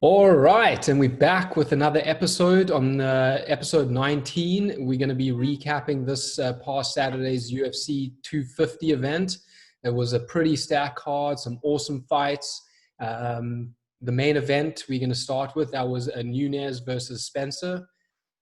All right, and we're back with another episode on episode 19. We're going to be recapping this past Saturday's UFC 250 event. It was a pretty stacked card, some awesome fights. The main event we're going to start with, that was a Nunes versus Spencer.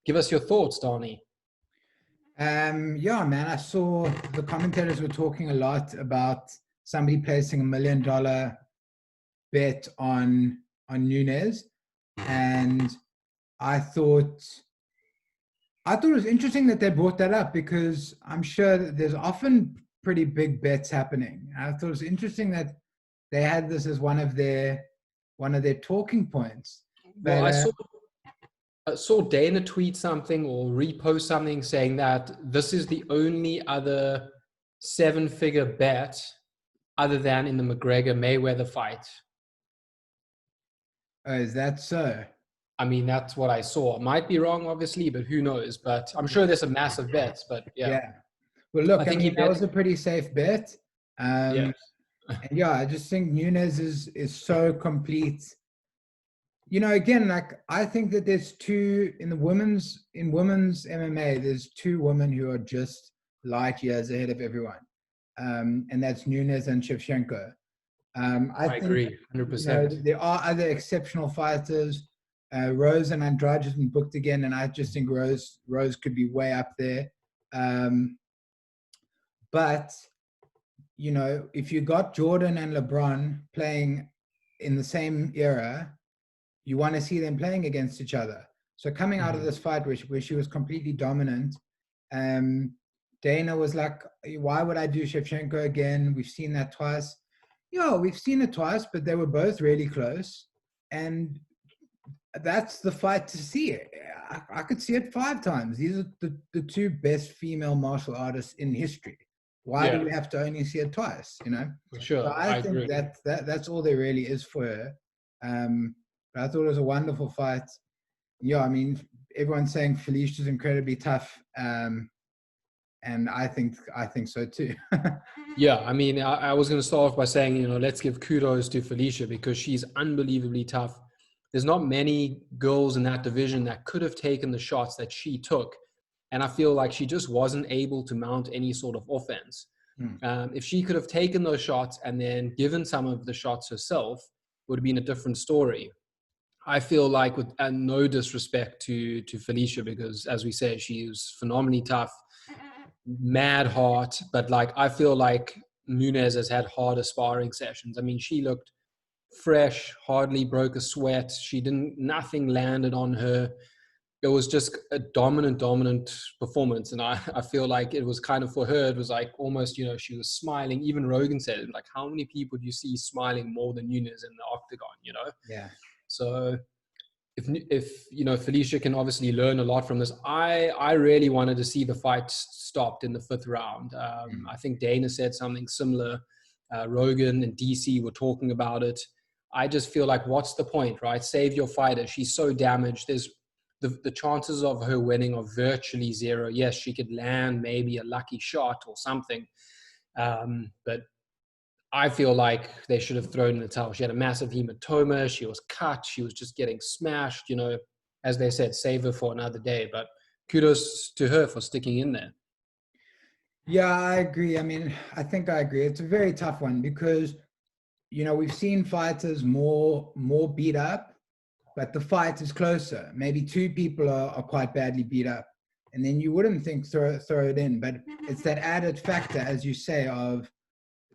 Give us your thoughts, Donnie. Yeah, man, I saw the commentators were talking a lot about somebody placing $1 million bet on Nunes, and I thought it was interesting that they brought that up because I'm sure that there's often pretty big bets happening. I thought it was interesting that they had this as one of their talking points. Well, But I saw Dana tweet something or repost something saying that this is the only other seven-figure bet other than in the McGregor-Mayweather fight. is that so? I mean, that's what I saw. Might be wrong, obviously, but who knows? But I'm sure there's some massive bets. But yeah, Yeah. Well, I look, I think he mean, that bet. was a pretty safe bet. Yeah, And yeah, I just think Nunes is so complete. Again, like I think that there's two in women's MMA. There's two women who are just light years ahead of everyone, and that's Nunes and Shevchenko. I I think agree, 100%. there are other exceptional fighters. Rose and Andrade has been booked again, and I just think Rose could be way up there. But if you got Jordan and LeBron playing in the same era, you want to see them playing against each other. So coming out of this fight where she was completely dominant, Dana was like, why would I do Shevchenko again? We've seen that twice. Yeah, we've seen it twice, but they were both really close. And that's the fight to see it. I could see it 5 times. These are the two best female martial artists in history. Why do Yeah, we have to only see it twice? for So sure. I I think agree. that's all there really is for her. But I thought it was a wonderful fight. Yeah, I mean, everyone's saying Felicia's incredibly tough, and I think so too. Yeah, I mean, I was going to start off by saying, let's give kudos to Felicia because she's unbelievably tough. There's not many girls in that division that could have taken the shots that she took. And I feel like she just wasn't able to mount any sort of offense. Hmm. If she could have taken those shots and then given some of the shots herself, it would have been a different story. I feel like, with and no disrespect to Felicia, because as we say, she is phenomenally tough, mad heart. But like, I feel like Nunes has had harder sparring sessions. I mean, she looked fresh, hardly broke a sweat. Nothing landed on her. It was just a dominant performance. And I feel like it was kind of, for her, it was like almost, she was smiling. Even Rogan said it, like, how many people do you see smiling more than Nunes in the octagon? Yeah. So if Felicia can obviously learn a lot from this, I really wanted to see the fight stopped in the fifth round. I think Dana said something similar. Rogan and DC were talking about it. I just feel like, what's the point, right? Save your fighter. She's so damaged. There's the chances of her winning are virtually zero. Yes, she could land maybe a lucky shot or something, but I feel like they should have thrown in the towel. She had a massive hematoma. She was cut. She was just getting smashed. As they said, save her for another day. But kudos to her for sticking in there. Yeah, I agree. I mean, I think I agree. It's a very tough one because we've seen fighters more beat up, but the fight is closer. Maybe two people are quite badly beat up, and then you wouldn't think throw it in. But it's that added factor, as you say, of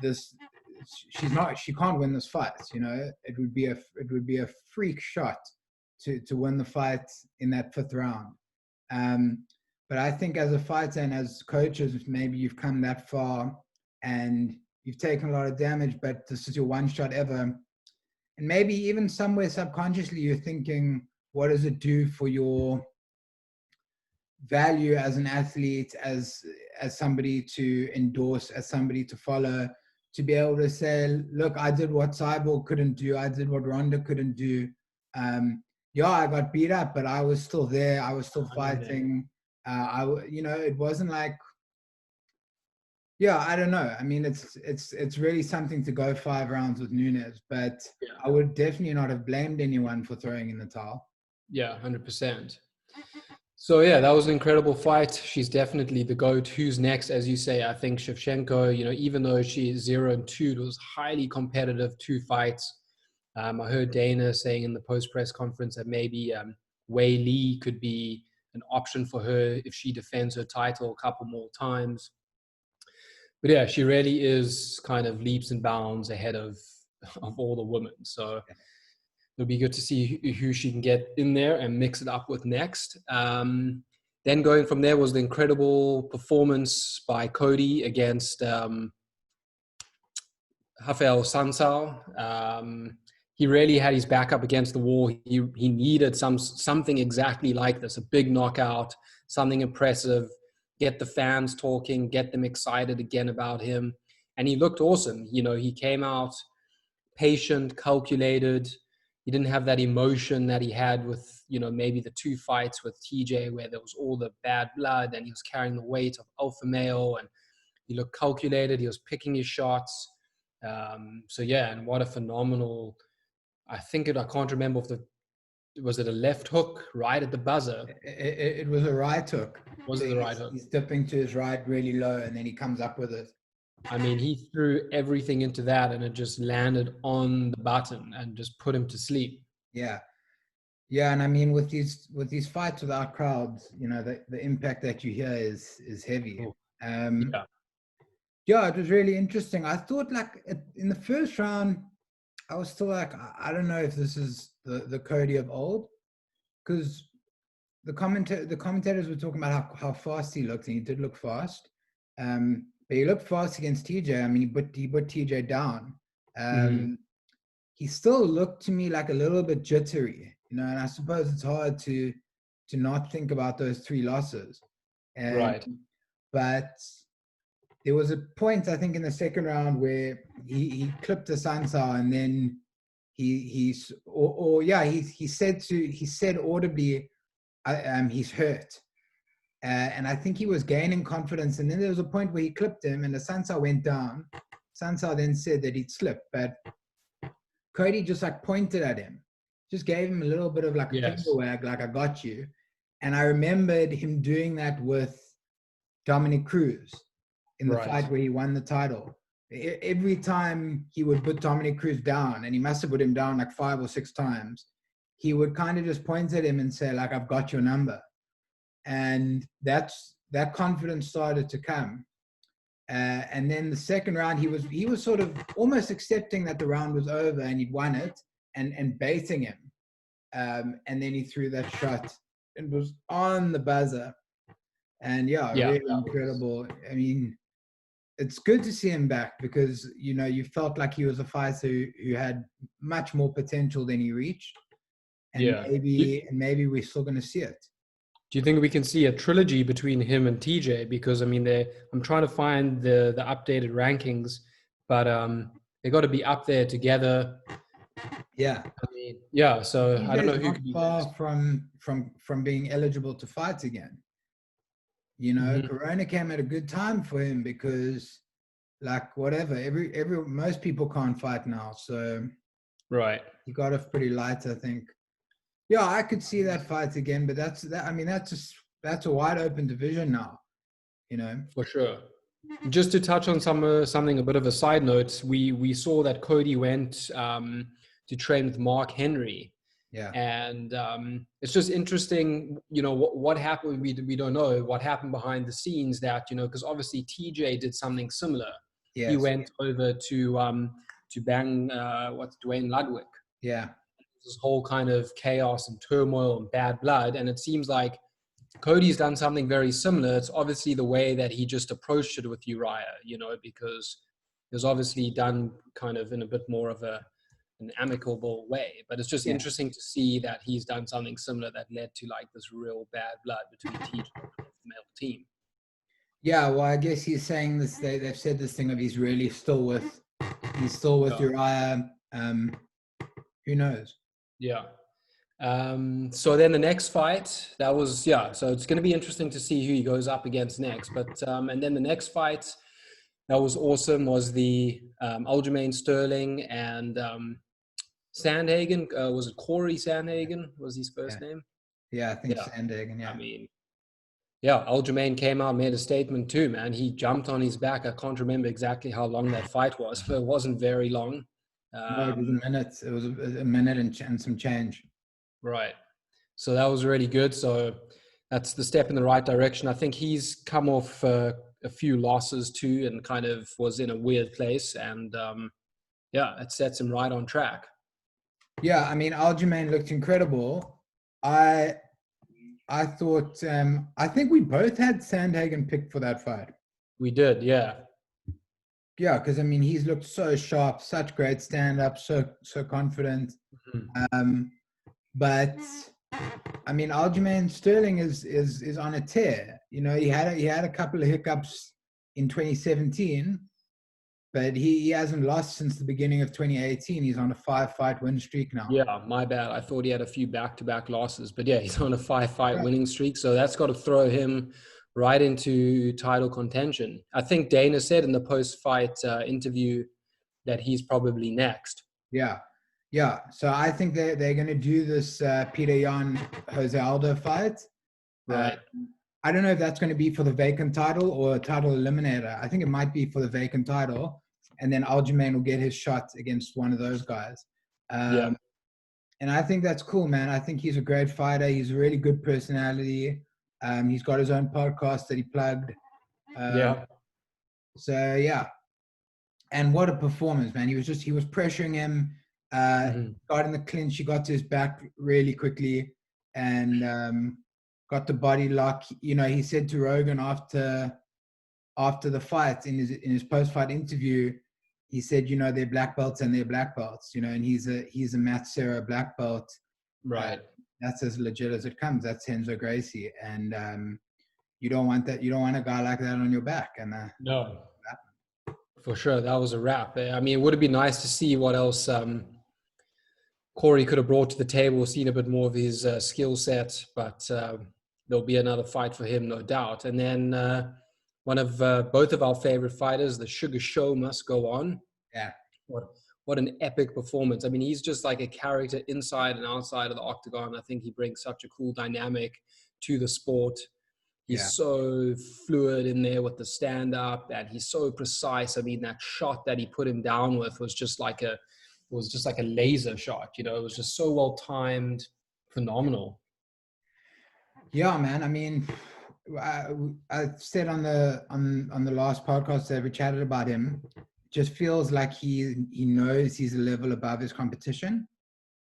this. She can't win this fight. It would be a freak shot to win the fight in that fifth round. But I think as a fighter and as coaches, maybe you've come that far and you've taken a lot of damage, but this is your one shot ever. And maybe even somewhere subconsciously, you're thinking, what does it do for your value as an athlete, as somebody to endorse, as somebody to follow, to be able to say, look, I did what Cyborg couldn't do. I did what Ronda couldn't do. Yeah, I got beat up, but I was still there. I was still fighting. It wasn't like Yeah, I don't know. I mean, it's really something to go 5 rounds with Nunes, but Yeah. I would definitely not have blamed anyone for throwing in the towel. Yeah, 100%. So yeah, that was an incredible fight. She's definitely the GOAT. Who's next? As you say, I think Shevchenko, even though she's 0-2, it was highly competitive, 2 fights. I heard Dana saying in the post-press conference that maybe Wei Li could be an option for her if she defends her title a couple more times. But yeah, she really is kind of leaps and bounds ahead of all the women. So it'll be good to see who she can get in there and mix it up with next. Then going from there was the incredible performance by Cody against Rafael Sansao. He really had his back up against the wall. He needed something exactly like this, a big knockout, something impressive, get the fans talking, get them excited again about him. And he looked awesome. He came out patient, calculated. He didn't have that emotion that he had with, maybe the 2 fights with TJ where there was all the bad blood and he was carrying the weight of alpha male, and he looked calculated. He was picking his shots. So yeah, and what a phenomenal, I can't remember was it a left hook right at the buzzer? It was a right hook. Was So it the right hook? he's dipping to his right really low, and then he comes up with it. I mean, he threw everything into that and it just landed on the button and just put him to sleep. Yeah, yeah, and I mean with these fights without crowds, the impact that you hear is heavy. Oh, Um, yeah. yeah, it was really interesting. I thought like in the first round, I was still like, I don't know if this is the Cody of old, because the commentators were talking about how fast he looked, and he did look fast. But he looked fast against TJ. I mean, he put TJ down. Mm-hmm. He still looked to me like a little bit jittery, and I suppose it's hard to not think about those 3 losses. And Right. but there was a point I think in the second round where he clipped the Sansa, and then he said audibly, he's hurt. And I think he was gaining confidence. And then there was a point where he clipped him and the Sansa went down. Sansa then said that he'd slipped, but Cody just like pointed at him, just gave him a little bit of like a finger Yes. wag, like I got you. And I remembered him doing that with Dominic Cruz in the Right. fight where he won the title. Every time he would put Dominic Cruz down, and he must have put him down like 5 or 6 times, he would kind of just point at him and say, like, I've got your number. And that confidence started to come. And then the second round, he was sort of almost accepting that the round was over and he'd won it, and baiting him. And then he threw that shot and was on the buzzer. And yeah, really incredible. I mean, it's good to see him back because you felt like he was a fighter who had much more potential than he reached, and Yeah. maybe we're still going to see it. Do you think we can see a trilogy between him and TJ? Because I mean, I'm trying to find the updated rankings, but they got to be up there together. Yeah. I mean, yeah. So TJ I don't know is who not could be far next. from being eligible to fight again. Mm-hmm. Corona came at a good time for him because, like, whatever, most people can't fight now, so Right. he got off pretty light, I think. Yeah, I could see that fight again, but that's a wide open division now, For sure. Just to touch on something, a bit of a side note, we saw that Cody went to train with Mark Henry. Yeah. And it's just interesting, what happened. We don't know what happened behind the scenes that, because obviously TJ did something similar. Yes. He went over to bang, Dwayne Ludwig. Yeah. This whole kind of chaos and turmoil and bad blood. And it seems like Cody's done something very similar. It's obviously the way that he just approached it with Uriah, because it was obviously done kind of in a bit more of an amicable way. But it's just interesting to see that he's done something similar that led to like this real bad blood between TJ and the male team. Yeah, well, I guess he's saying this. They've said this thing of he's still with Uriah. Who knows? Yeah. So then the next fight, so it's going to be interesting to see who he goes up against next. But and then the next fight, that was awesome was the Aljamain Sterling and Sandhagen. Was it Corey Sandhagen? Was his first name? Yeah, I think Yeah. Sandhagen, yeah. I mean, yeah, Aljamain came out, made a statement too, man. He jumped on his back. I can't remember exactly how long that fight was, but it wasn't very long. No, it was a minute. It was a minute and some change. Right. So that was really good. So that's the step in the right direction. I think he's come off a few losses too and kind of was in a weird place. And yeah, it sets him right on track. Yeah, I mean, Aljamain looked incredible. I thought, I think we both had Sandhagen picked for that fight. We did, yeah. Yeah, because I mean, he's looked so sharp, such great stand-up, so confident. Mm-hmm. But I mean, Aljamain Sterling is on a tear. You know, he had a couple of hiccups in 2017, but he hasn't lost since the beginning of 2018. He's on a 5-fight win streak now. Yeah, my bad. I thought he had a few back-to-back losses, but yeah, he's on a 5-fight winning streak. So that's got to throw him right into title contention. I think Dana said in the post-fight interview that he's probably next. Yeah. Yeah. So I think they're going to do this Peter Yan Jose Aldo fight. Right. I don't know if that's going to be for the vacant title or a title eliminator. I think it might be for the vacant title. And then Aljamain will get his shot against one of those guys. Yeah. And I think that's cool, man. I think he's a great fighter. He's a really good personality. He's got his own podcast that he plugged. Yeah. So, yeah. And what a performance, man. He was pressuring him, got in the clinch. He got to his back really quickly and got the body lock. You know, he said to Rogan after the fight in his post-fight interview, he said, you know, they're black belts and they're black belts, you know, and he's a Matt Serra black belt. Right. That's as legit as it comes. That's Renzo Gracie. And you don't want that. You don't want a guy like that on your back. And no, for sure. That was a wrap. I mean, it would have been nice to see what else Corey could have brought to the table, seen a bit more of his skill set, but there'll be another fight for him, no doubt. And then one of both of our favorite fighters, the Sugar Show, must go on. Yeah. What an epic performance. I mean, he's just like a character inside and outside of the octagon. I think he brings such a cool dynamic to the sport. He's so fluid in there with the stand-up, and he's so precise. I mean, that shot that he put him down with was just like a laser shot. You know, it was just so well timed, phenomenal. Yeah, man. I mean, I said on the last podcast that we chatted about him, just feels like he knows he's a level above his competition.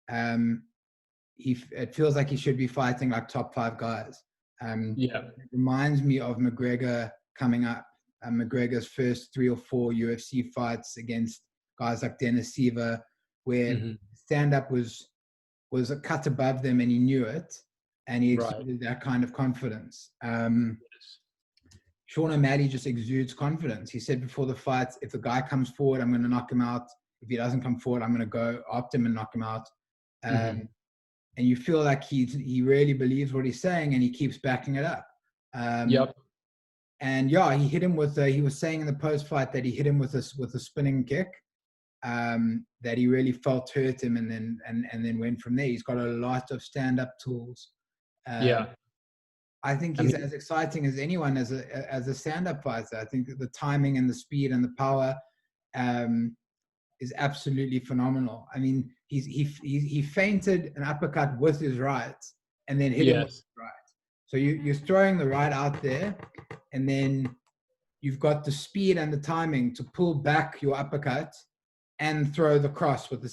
It feels like he should be fighting like top 5 guys. It reminds me of McGregor coming up. McGregor's first 3 or 4 UFC fights against guys like Dennis Siver, where stand-up was a cut above them and he knew it, and he exuded that kind of confidence. Sean O'Malley just exudes confidence. He said before the fight, if the guy comes forward, I'm going to knock him out. If he doesn't come forward, I'm going to go after him and knock him out. And you feel like he really believes what he's saying, and he keeps backing it up. And yeah, he hit him with he was saying in the post fight that he hit him with a spinning kick that he really felt hurt him, and then went from there. He's got a lot of stand-up tools. I think he's as exciting as anyone as a stand-up fighter. I think that the timing and the speed and the power is absolutely phenomenal. I mean, he feinted an uppercut with his right and then hit him with his right. So you're throwing the right out there, and then you've got the speed and the timing to pull back your uppercut and throw the cross with the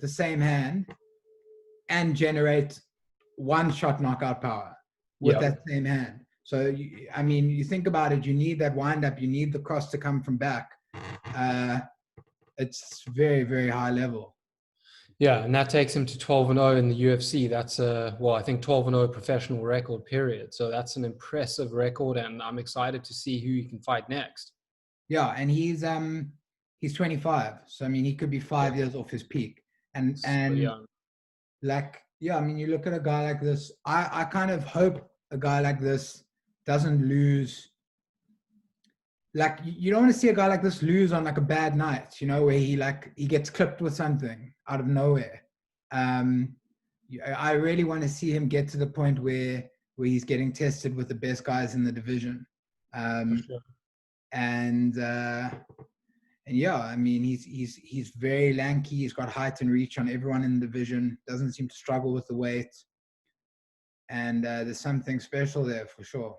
same hand and generate one-shot knockout power with that same hand. So, I mean, you think about it, you need that wind-up, you need the cross to come from back. It's very, very high level. Yeah, and that takes him to 12-0 in the UFC. That's I think 12-0 professional record, period. So that's an impressive record, and I'm excited to see who he can fight next. Yeah, and he's 25. So I mean, he could be 5 years off his peak. And like, yeah, I mean, you look at a guy like this, I kind of hope a guy like this doesn't lose like you don't want to see a guy like this lose on like a bad night, you know, where he gets clipped with something out of nowhere. I really want to see him get to the point where he's getting tested with the best guys in the division. For sure. And yeah, I mean, he's very lanky. He's got height and reach on everyone in the division. Doesn't seem to struggle with the weight. And there's something special there for sure.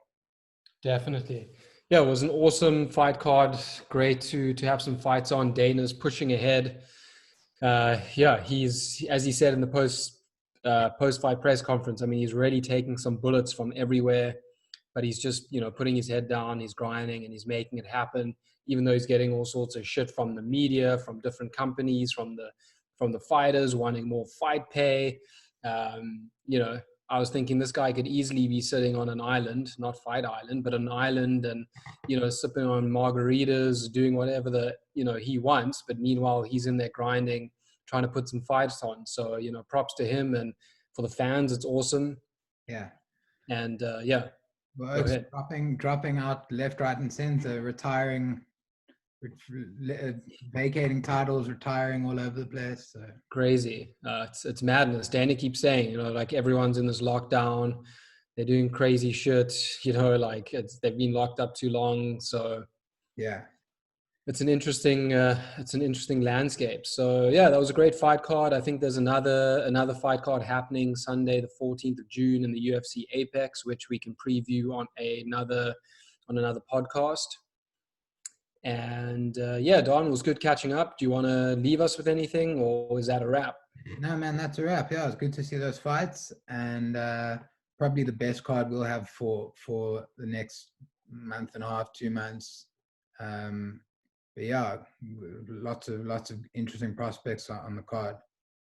Definitely. Yeah, it was an awesome fight card. Great to have some fights on. Dana's pushing ahead. Yeah, he's, as he said in the post fight press conference, I mean, he's really taking some bullets from everywhere, but he's just, putting his head down, he's grinding, and he's making it happen, even though he's getting all sorts of shit from the media, from different companies, from the fighters wanting more fight pay. I was thinking this guy could easily be sitting on an island, not Fight Island, but an island, and sipping on margaritas, doing whatever he wants. But meanwhile, he's in there grinding, trying to put some fights on. So props to him, and for the fans, it's awesome. Yeah. And yeah, well, go ahead. Dropping out left, right, and center, retiring, vacating titles, retiring all over the place. So. Crazy. It's madness. Dana keeps saying, like everyone's in this lockdown, they're doing crazy shit, like they've been locked up too long. So yeah, it's an interesting landscape. So yeah, that was a great fight card. I think there's another fight card happening Sunday, the 14th of June in the UFC Apex, which we can preview on another podcast. And yeah, Don, it was good catching up. Do you want to leave us with anything, or is that a wrap? No, man, that's a wrap. Yeah, it's good to see those fights, and probably the best card we'll have for the next month and a half, 2 months. But yeah, lots of interesting prospects on the card.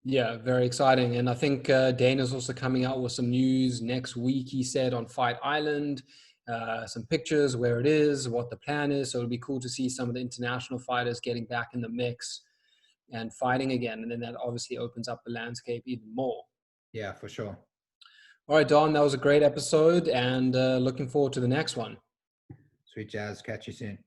Yeah, very exciting. And I think Dana's also coming out with some news next week, he said, on Fight Island. Some pictures, where it is, what the plan is. So it'll be cool to see some of the international fighters getting back in the mix and fighting again. And then that obviously opens up the landscape even more. Yeah, for sure. All right, Don, that was a great episode, and looking forward to the next one. Sweet jazz. Catch you soon.